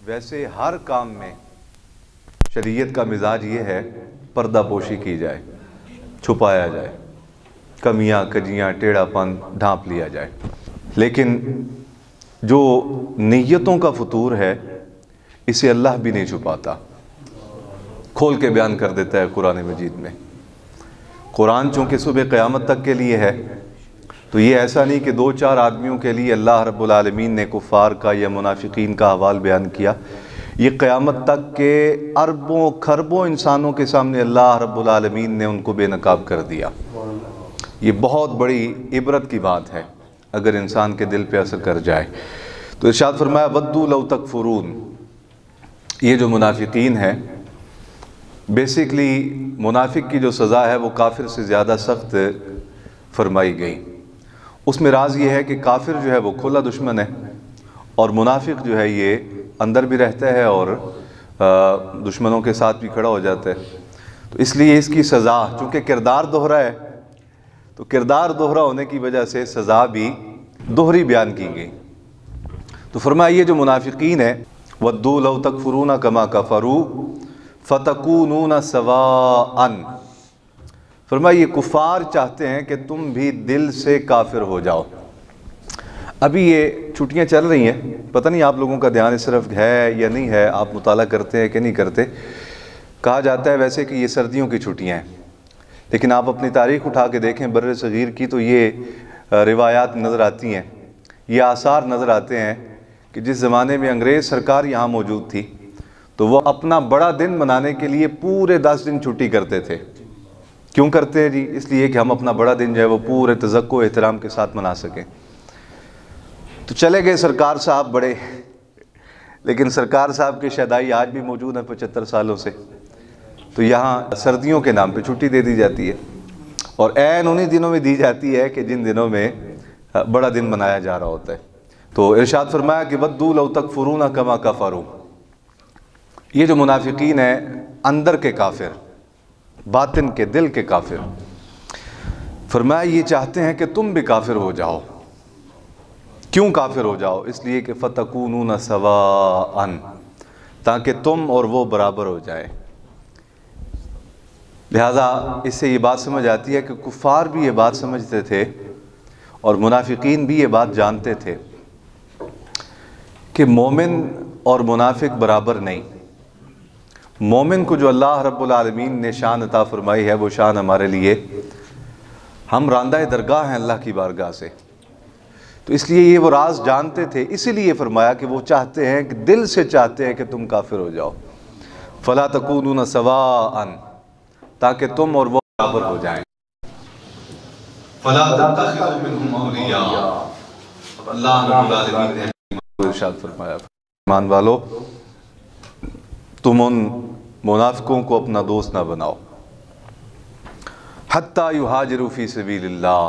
वैसे हर काम में शरीयत का मिजाज ये है पर्दापोशी की जाए, छुपाया जाए, कमियां कजियां टेढ़ापन ढांप लिया जाए। लेकिन जो नीयतों का फतूर है इसे अल्लाह भी नहीं छुपाता, खोल के बयान कर देता है कुरान मजीद में। कुरान चूँकि सुबह क़यामत तक के लिए है, तो ये ऐसा नहीं कि दो चार आदमियों के लिए अल्लाह रब्बुल आलमीन ने कुफ़ार का या मुनाफिकीन का हवाल बयान किया। ये क़यामत तक के अरबों खरबों इंसानों के सामने अल्लाह रब्बुल आलमीन ने उनको बेनकाब कर दिया। ये बहुत बड़ी इबरत की बात है अगर इंसान के दिल पे असर कर जाए। तो इरशाद फरमाया वद्दू लौ तकफुरून। ये जो मुनाफिकीन है, बेसिकली मुनाफिक की जो सज़ा है वो काफिर से ज़्यादा सख्त फरमाई गई। उसमें राज ये है कि काफिर जो है वो खुला दुश्मन है और मुनाफिक जो है ये अंदर भी रहता है और दुश्मनों के साथ भी खड़ा हो जाता है। तो इसलिए इसकी सज़ा, चूँकि किरदार दोहरा है, तो किरदार दोहरा होने की वजह से सज़ा भी दोहरी बयान की गई। तो फरमाया ये जो मुनाफिकीन है, वद्दू लौ तकफुरून कमा कफरू फतकूनून सवाअन। फरमाया ये कुफ़ार चाहते हैं कि तुम भी दिल से काफिर हो जाओ। अभी ये छुट्टियां चल रही हैं, पता नहीं आप लोगों का ध्यान इस तरफ है या नहीं है, आप मुताला करते हैं कि नहीं करते। कहा जाता है वैसे कि ये सर्दियों की छुट्टियां हैं, लेकिन आप अपनी तारीख़ उठा के देखें बर्रे सगीर की, तो ये रिवायात नज़र आती हैं, ये आसार नज़र आते हैं कि जिस ज़माने में अंग्रेज़ सरकार यहाँ मौजूद थी तो वो अपना बड़ा दिन मनाने के लिए पूरे 10 दिन छुट्टी करते थे। क्यों करते हैं जी? इसलिए कि हम अपना बड़ा दिन जो है वो पूरे तज़क्को एहतराम के साथ मना सकें। तो चले गए सरकार साहब बड़े, लेकिन सरकार साहब की शदाई आज भी मौजूद है 75 सालों से। तो यहाँ सर्दियों के नाम पे छुट्टी दे दी जाती है और ऐन उन्हीं दिनों में दी जाती है कि जिन दिनों में बड़ा दिन मनाया जा रहा होता है। तो इरशाद फरमाया कि वद्दू लौ तकफुरून कमा कफरू। ये जो मुनाफिकीन है अंदर के काफिर, बातिन के दिल के काफिर, फरमाया ये चाहते हैं कि तुम भी काफिर हो जाओ। क्यों काफिर हो जाओ? इसलिए कि फतकूनून सवाअन, ताकि तुम और वो बराबर हो जाए। लिहाजा इससे ये बात समझ आती है कि कुफ़ार भी ये बात समझते थे और मुनाफिकीन भी ये बात जानते थे कि मोमिन और मुनाफिक बराबर नहीं। मोमिन को जो अल्लाह रब्बुल आलमीन ने शान अता फरमाई है वो शान हमारे लिए, हम रांदा दरगाह हैं अल्लाह की बारगाह से। तो इसलिए ये वो राज जानते थे, इसीलिए फरमाया कि वो चाहते हैं कि दिल से चाहते हैं कि तुम काफिर हो जाओ। फला तकूनून सवाअन, ताकि तुम और वो बराबर हो जाएं। फला तत्तखिज़ू मिनहुम औलिया। अल्लाह रब्बुल आलमीन ने इरशाद फरमाया, ईमान वालो तुम उन मुनाफिकों को अपना दोस्त ना बनाओ। हत्ता युहाजिरू फी सबीलिल्लाह,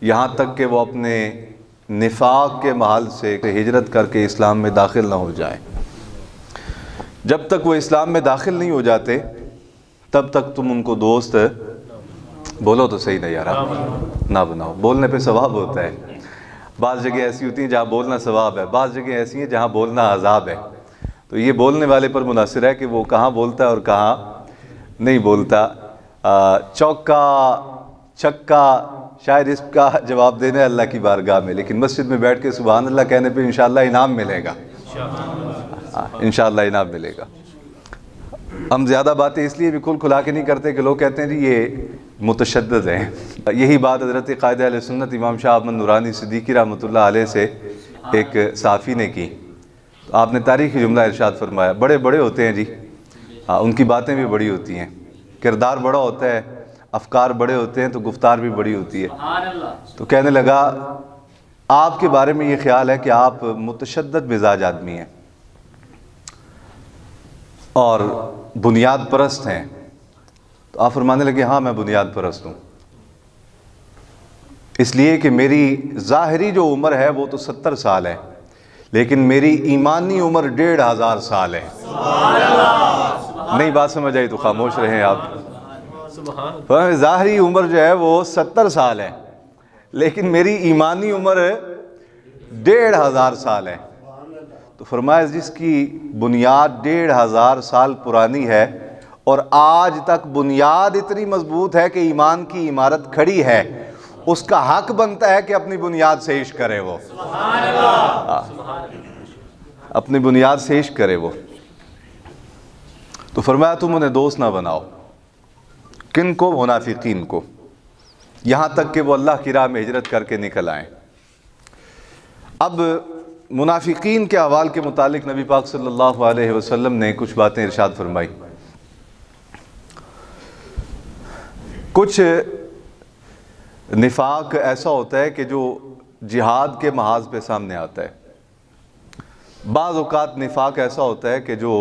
यहाँ तक कि वो अपने निफाक के महल से हिजरत करके इस्लाम में दाखिल ना हो जाए। जब तक वो इस्लाम में दाखिल नहीं हो जाते तब तक तुम उनको दोस्त, बोलो तो सही नहीं यार, ना बनाओ। बोलने पे सवाब होता है। बाज़ जगह ऐसी होती हैं जहाँ बोलना सवाब है, बाज़ जगह ऐसी हैं जहाँ बोलना अजाब है। तो ये बोलने वाले पर मुनासिर है कि वो कहाँ बोलता है और कहाँ नहीं बोलता। चौका छक्का शायद इसका जवाब देना है अल्लाह की बारगाह में, लेकिन मस्जिद में बैठ के सुभान अल्लाह कहने पे इंशाअल्लाह इनाम मिलेगा, इंशाअल्लाह इनाम मिलेगा। हम ज़्यादा बातें इसलिए भी खुल खुला के नहीं करते कि लोग कहते हैं जी ये मुतशद्दिद हैं। यही बात हज़रत क़ायद अहले सुन्नत इमाम शाह अहमद नूरानी सिद्दीकी रहमतुल्लाह अलैह से एक साफ़ी ने की। तो आपने तारीख़ी जुमला इरशाद फरमाया, बड़े बड़े होते हैं जी, उनकी बातें भी बड़ी होती हैं, किरदार बड़ा होता है, अफकार बड़े होते हैं तो गुफ्तार भी बड़ी होती है। तो कहने लगा आपके बारे में ये ख्याल है कि आप मुतशद्दिद मिजाज आदमी हैं और बुनियाद परस्त हैं। तो आप फरमाने लगे हाँ मैं बुनियाद परस्त हूँ, इसलिए कि मेरी ज़ाहिरी जो उम्र है वो तो 70 साल है, लेकिन मेरी ईमानी उम्र 1500 साल है। नहीं बात समझ आई तो खामोश रहें आप। ज़ाहिरी उम्र जो है वो 70 साल है, लेकिन मेरी ईमानी उम्र 1500 साल है। तो तो फरमाया जिसकी बुनियाद 1500 साल पुरानी है और आज तक बुनियाद इतनी मजबूत है कि ईमान की इमारत खड़ी है, उसका हक बनता है कि अपनी बुनियाद से इश्क करे वो, अपनी बुनियाद से इश्क करे वो। तो फरमाया तुम उन्हें दोस्त ना बनाओ। किन को? मुनाफिकीन को, यहाँ तक कि वो अल्लाह की राह में हिजरत करके निकल आए। अब मुनाफिकीन के अहवाल के मुतालिक नबी पाक सल्लल्लाहु अलैहि वसल्लम ने कुछ बातें इरशाद फरमाई। कुछ निफाक ऐसा होता है कि जो जिहाद के महाज पे सामने आता है। बाज़ औक़ात निफाक ऐसा होता है कि जो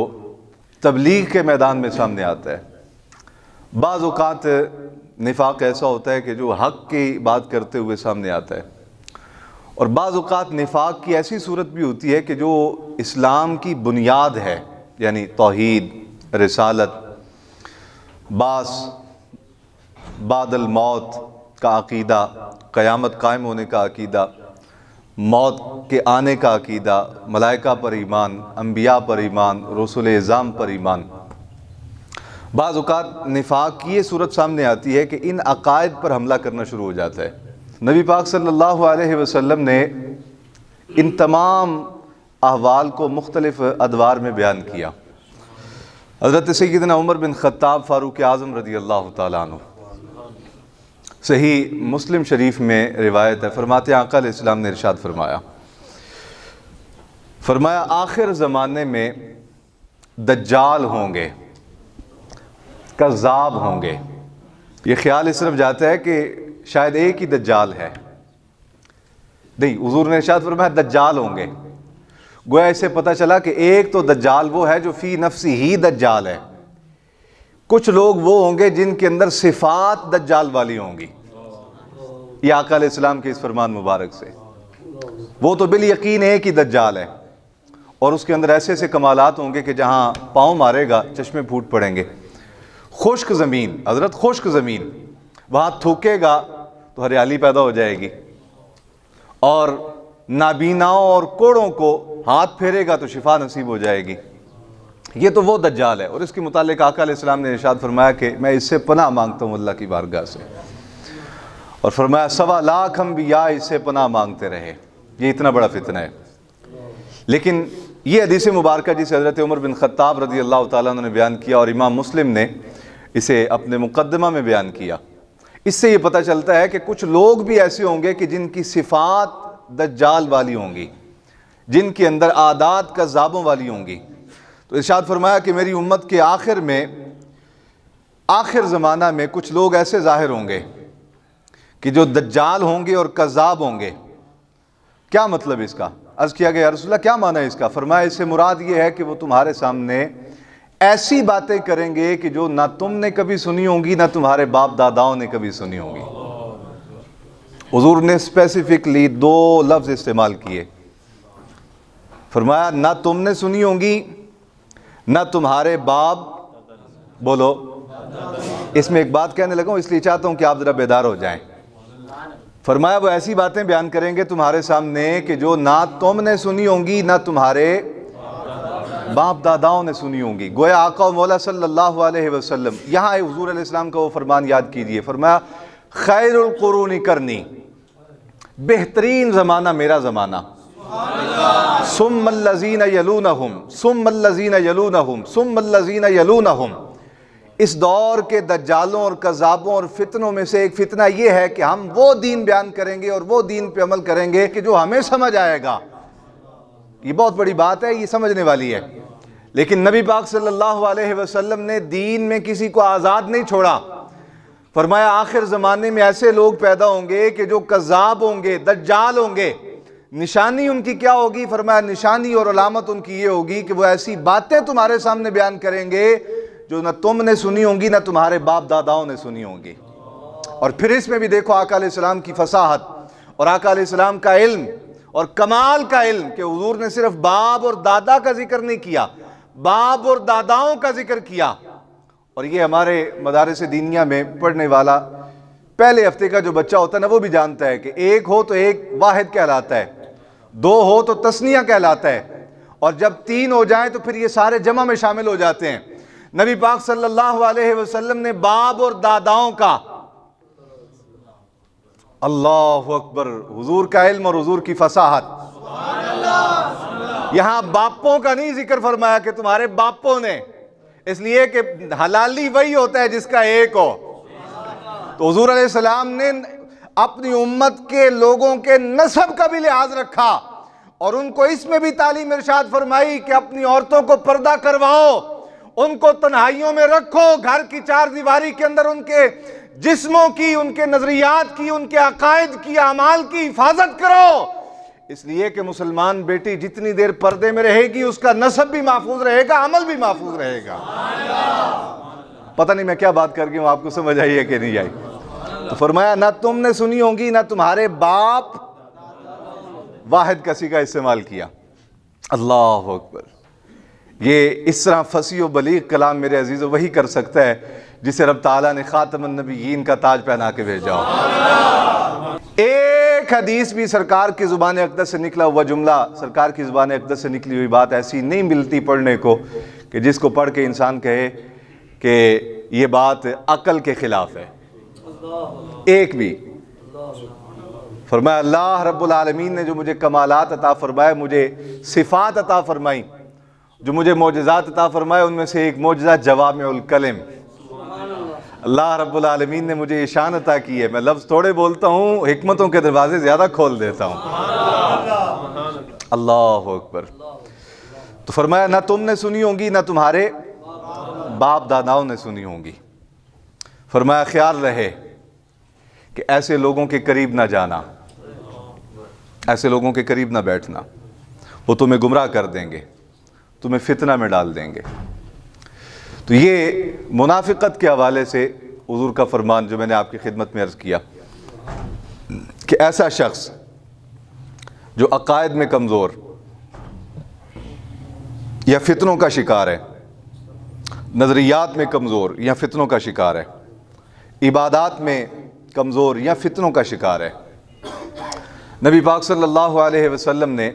तबलीग के मैदान में सामने आता है। बाज़ औक़ात निफाक ऐसा होता है कि जो हक़ की बात करते हुए सामने आता है। और बाज़ औक़ात निफाक की ऐसी सूरत भी होती है कि जो इस्लाम की बुनियाद है, यानी तौहीद, रिसालत, बास, बादल मौत का अक़ीदा, क़यामत कायम होने का अक़ीदा, मौत के आने का अक़ीदा, मलाइका पर ईमान, अम्बिया पर ईमान, रसूल इज़ाम पर ईमान। बाज़ औक़ात निफाक की ये सूरत सामने आती है कि इन अक़ायद पर हमला करना शुरू हो जाता है। नबी पाक सल्लल्लाहु अलैहि वसल्लम ने इन तमाम अहवाल को मुख्तलिफ अदवार में बयान किया। हज़रत सय्यदना उमर बिन ख़त्ताब फ़ारूक़ आज़म रज़ी अल्लाह तआला अन्हु, सही मुस्लिम शरीफ में रिवायत है, फरमाते हैं आका अलैहिस्सलाम ने इरशाद फरमाया आखिर ज़माने में दज्जाल होंगे, कज़्ज़ाब होंगे। ये ख्याल इस तरफ जाता है कि शायद एक ही दज्जाल है, नहीं, हुज़ूर ने इरशाद फरमाया दज्जाल होंगे। गोया इससे पता चला कि एक तो दज्जाल वो है जो फ़ी नफ्सी ही दज्जाल है, कुछ लोग वो होंगे जिनके अंदर सिफात दज्जाल वाली होंगी। ये आका अलैहिस्सलाम के इस फरमान मुबारक से, वो तो बिल यकीन एक ही दज्जाल है और उसके अंदर ऐसे ऐसे कमालात होंगे कि जहाँ पाँव मारेगा चश्मे फूट पड़ेंगे। खुश्क ज़मीन, हज़रत खुश्क ज़मीन, वहाँ थूकेगा तो हरियाली पैदा हो जाएगी, और नाबीनाओं और कोड़ों को हाथ फेरेगा तो शिफा नसीब हो जाएगी। ये तो वो दज्जाल है। और इसके मुतालिक आका अलैहिस्सलाम ने इरशाद फरमाया कि मैं इससे पनाह मांगता हूँ अल्लाह की बारगाह से, और फरमाया 1.25 लाख अंबिया इससे पनाह मांगते रहे। ये इतना बड़ा फितना है। लेकिन ये हदीस मुबारक जिसे हज़रत उमर बिन ख़त्ताब रज़ी अल्लाह तआला अन्हु ने बयान किया और इमाम मुस्लिम ने इसे अपने मुक़द्दमा में बयान किया, इससे ये पता चलता है कि कुछ लोग भी ऐसे होंगे कि जिनकी सिफ़ात दज्जाल वाली होंगी, जिनके अंदर आदात कज़्ज़ाबों वाली होंगी। तो इरशाद फरमाया कि मेरी उम्मत के आखिर में, आखिर ज़माना में कुछ लोग ऐसे ज़ाहिर होंगे कि जो दज्जाल होंगे और कज़्ज़ाब होंगे। क्या मतलब इसका? अर्ज़ किया गया, या रसूलल्लाह क्या माना है इसका? फरमाया इससे मुराद ये है कि वो तुम्हारे सामने ऐसी बातें करेंगे कि जो ना तुमने कभी सुनी होंगी ना तुम्हारे बाप दादाओं ने कभी सुनी होंगी। हुज़ूर ने स्पेसिफिकली 2 लफ्ज़ इस्तेमाल किए, फरमाया ना तुमने सुनी होंगी ना तुम्हारे बाप, बोलो। इसमें एक बात कहने लगा हूँ इसलिए चाहता हूँ कि आप ज़रा बेदार हो जाएं। फरमाया वो ऐसी बातें बयान करेंगे तुम्हारे सामने कि जो ना तुमने सुनी होंगी ना तुम्हारे बाप दादाओं ने सुनी होंगी। गोया आका मौला सल्लल्लाहु अलैहि वसल्लम, यहाँ हुज़ूर अलैहिस्सलाम का वो फरमान याद कीजिए, फरमाया खैरुल कुरूनी करनी, बेहतरीन ज़माना मेरा ज़माना, सुम्मल्लज़ीना यलूनहुम सुम्मल्लज़ीना यलूनहुम सुम्मल्लज़ीना यलूनहुम। इस दौर के दज्जालों और कज़्ज़ाबों और फितनों में से एक फितना ये है कि हम वो दीन बयान करेंगे और वो दीन पे अमल करेंगे कि जो हमें समझ आएगा। ये बहुत बड़ी बात है, ये समझने वाली है। लेकिन नबी पाक सल्लल्लाहु अलैहि वसल्लम ने दीन में किसी को आज़ाद नहीं छोड़ा। फरमाया आखिर ज़माने में ऐसे लोग पैदा होंगे कि जो कज़्ज़ाब होंगे, दज्जाल होंगे। निशानी उनकी क्या होगी? फरमाया निशानी और अलामत उनकी ये होगी कि वो ऐसी बातें तुम्हारे सामने बयान करेंगे जो ना तुमने सुनी होंगी ना तुम्हारे बाप दादाओं ने सुनी होंगी। और फिर इसमें भी देखो आका अलैहिस्सलाम की फसाहत और आका अलैहिस्सलाम का इल्म और कमाल का इल्म कि हुजूर ने सिर्फ बाप और दादा का जिक्र नहीं किया, बाप और दादाओं का जिक्र किया। और ये हमारे मदारिस दीनिया में पढ़ने वाला पहले हफ्ते का जो बच्चा होता है ना, वो भी जानता है कि एक हो तो एक वाहिद कहलाता है, दो हो तो तस्निया कहलाता है, और जब 3 हो जाएं तो फिर ये सारे जमा में शामिल हो जाते हैं। नबी पाक सल्लल्लाहु अलैहि वसल्लम ने बाप और दादाओं का, अल्लाहु अकबर, हुजूर का इल्म और हुजूर की फसाहत, यहां बापों का नहीं जिक्र फरमाया कि तुम्हारे बापों ने, इसलिए कि हलाली वही होता है जिसका एक हो। तो हुजूर अलैहिस्सलाम ने अपनी उम्मत के लोगों के नस्ब का भी लिहाज रखा और उनको इसमें भी तालीम इरशाद फरमाई कि अपनी औरतों को पर्दा करवाओ, उनको तन्हाइयों में रखो, घर की 4 दीवारी के अंदर उनके जिस्मों की, उनके नजरियात की, उनके अकायद की, अमाल की हिफाजत करो। इसलिए कि मुसलमान बेटी जितनी देर पर्दे में रहेगी उसका नस्ब भी महफूज रहेगा, अमल भी महफूज रहेगा। पता नहीं मैं क्या बात कर गया हूं, आपको समझ आई है कि नहीं आई? तो फरमाया ना तुमने सुनी होंगी ना तुम्हारे बाप, वाहिद कसी का इस्तेमाल किया। अल्लाह अकबर। ये इस तरह फसी व बलीग कलाम मेरे अजीज़ वही कर सकता है जिसे रब ताला ने खातमुन नबिय्यीन का ताज पहना के भेजा हो। एक हदीस भी सरकार की ज़ुबान अक़दस से निकला हुआ जुमला, सरकार की ज़ुबान अक़दस से निकली हुई बात ऐसी नहीं मिलती पढ़ने को कि जिसको पढ़ के इंसान कहे कि ये बात अकल के ख़िलाफ़ है। एक भी। फरमाया अल्लाह रब्बुल आलमीन ने जो मुझे कमालात अता फरमाए, मुझे सिफ़ात अता फरमाई, जो मुझे मोजज़ात अता फरमाए, उनमें से एक मोजज़ा जवामिउल कलिम। अल्लाह रब्बुल आलमीन ने मुझे ईशान अता की है। मैं लफ्ज़ थोड़े बोलता हूँ, हिकमतों के दरवाजे ज़्यादा खोल देता हूँ। अल्लाह अकबर। तो फरमाया ना तुमने सुनी होंगी ना तुम्हारे बाप दादाओं ने सुनी होंगी। फरमाया ख्याल रहे कि ऐसे लोगों के करीब ना जाना, ऐसे लोगों के करीब ना बैठना, वो तुम्हें गुमराह कर देंगे, तुम्हें फितना में डाल देंगे। तो ये मुनाफिकत के हवाले से हुजूर का फरमान जो मैंने आपकी खिदमत में अर्ज़ किया कि ऐसा शख्स जो अकायद में कमज़ोर या फितनों का शिकार है, नज़रियात में कमज़ोर या फितनों का शिकार है, इबादात में कमज़ोर या फितनों का शिकार है, नबी पाक सल्लल्लाहु अलैहि वसल्लम ने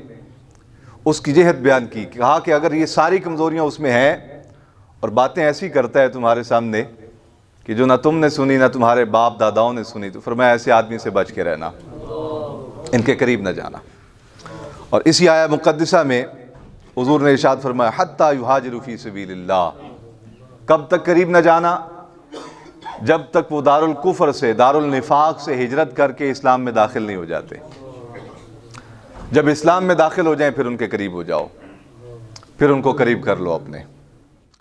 उसकी जेहत बयान की, कहा कि अगर ये सारी कमज़ोरियाँ उसमें हैं और बातें ऐसी करता है तुम्हारे सामने कि जो ना तुमने सुनी ना तुम्हारे बाप दादाओं ने सुनी, तो फरमाया ऐसे आदमी से बच के रहना, इनके करीब न जाना। और इसी आया मुक़द्दिसा में हुज़ूर ने इरशाद फरमाया हत्ता युहाजिरु फ़ी सबीलिल्लाह, कब तक करीब न जाना? जब तक वो दारुल कुफ्र से, दारुल निफाक से हिजरत करके इस्लाम में दाखिल नहीं हो जाते। जब इस्लाम में दाखिल हो जाएं फिर उनके करीब हो जाओ, फिर उनको करीब कर लो अपने।